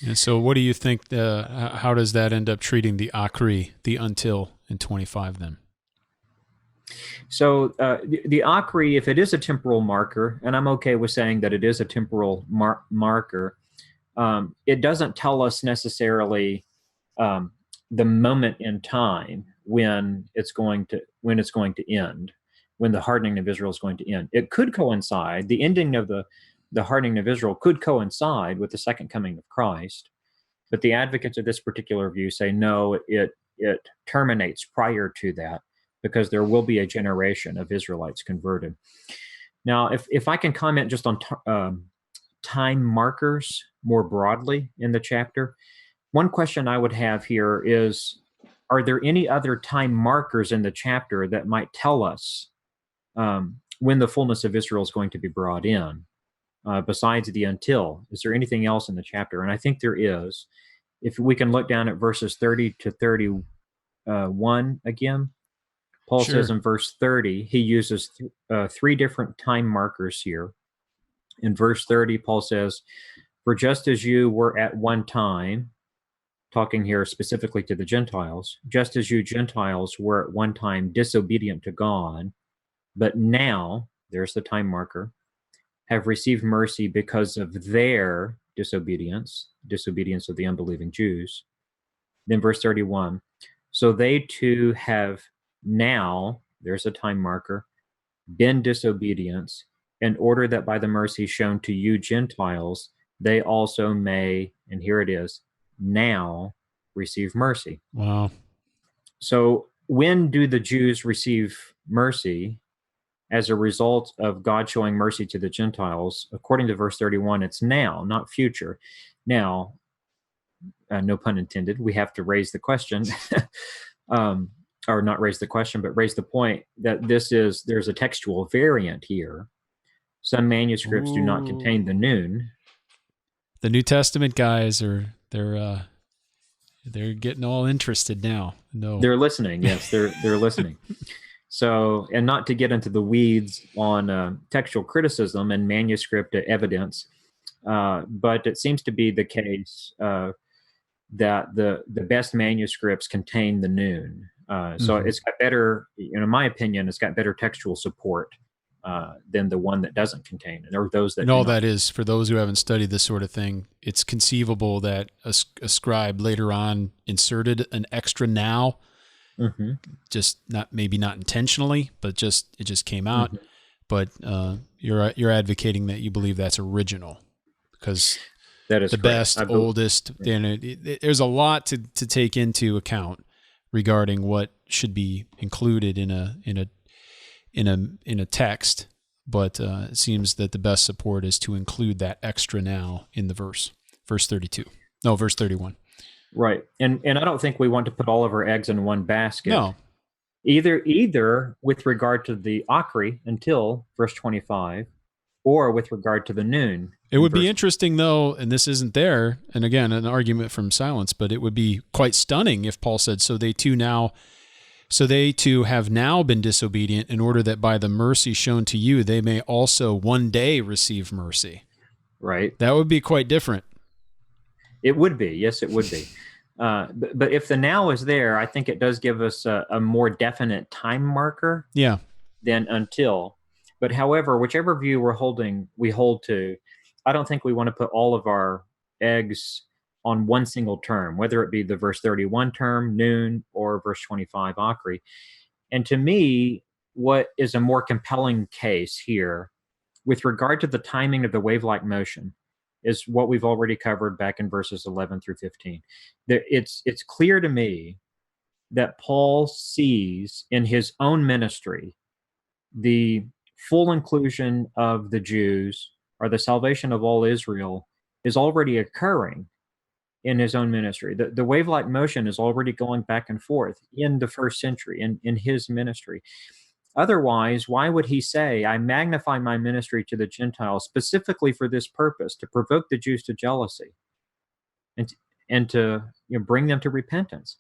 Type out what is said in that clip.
And so what do you think, how does that end up treating the ākrī, the until, in 25 then? So the ākrī, if it is a temporal marker, and I'm okay with saying that it is a temporal marker, it doesn't tell us necessarily the moment in time when it's going to end, when the hardening of Israel is going to end. It could coincide. The ending of the hardening of Israel could coincide with the second coming of Christ, but the advocates of this particular view say no, it terminates prior to that, because there will be a generation of Israelites converted. Now, if I can comment just on time markers more broadly in the chapter, one question I would have here is, are there any other time markers in the chapter that might tell us when the fullness of Israel is going to be brought in, besides the until? Is there anything else in the chapter? And I think there is. If we can look down at verses 30 to 31 again, Paul says in verse 30, he uses three different time markers here. In verse 30, Paul says, "For just as you were at one time," talking here specifically to the Gentiles, "just as you Gentiles were at one time disobedient to God, but now," there's the time marker, "have received mercy because of their disobedience of the unbelieving Jews." Then verse 31, "So they too have now," there's a time marker, "been disobedient, in order that by the mercy shown to you Gentiles, they also may," and here it is, "now receive mercy." Wow. So when do the Jews receive mercy? As a result of God showing mercy to the Gentiles, according to verse 31, it's now, not future. Now, no pun intended, we have to raise the question, or not raise the question, but raise the point that there's a textual variant here. Some manuscripts do not contain the noon. The New Testament guys they're getting all interested now. No, They're listening. Yes, they're listening. So, and not to get into the weeds on textual criticism and manuscript evidence, but it seems to be the case that the best manuscripts contain the noon. So it's got better, in my opinion, it's got better textual support than the one that doesn't contain it, or those that. And all that is, for those who haven't studied this sort of thing, it's conceivable that a scribe later on inserted an extra now. Mm-hmm. Just maybe not intentionally, but it just came out. Mm-hmm. But you're advocating that you believe that's original, because that is the correct. Best, oldest. Then there's a lot to take into account regarding what should be included in a text. But it seems that the best support is to include that extra now in the verse 32. No, verse 31. Right. And I don't think we want to put all of our eggs in one basket. No. Either with regard to the ākrī until verse 25, or with regard to the noon. It would be interesting, though, and this isn't there, and again, an argument from silence, but it would be quite stunning if Paul said, so they too have now been disobedient, in order that by the mercy shown to you, they may also one day receive mercy. Right. That would be quite different. It would be. Yes, it would be. But if the now is there, I think it does give us a more definite time marker. Yeah. Than until. But however, whichever view we hold to, I don't think we want to put all of our eggs on one single term, whether it be the verse 31 term, noon, or verse 25, ākrī. And to me, what is a more compelling case here with regard to the timing of the wave-like motion is what we've already covered back in verses 11 through 15. It's clear to me that Paul sees in his own ministry the full inclusion of the Jews, or the salvation of all Israel, is already occurring in his own ministry. The wave-like motion is already going back and forth in the first century, in his ministry. Otherwise, why would he say, I magnify my ministry to the Gentiles specifically for this purpose, to provoke the Jews to jealousy and to bring them to repentance?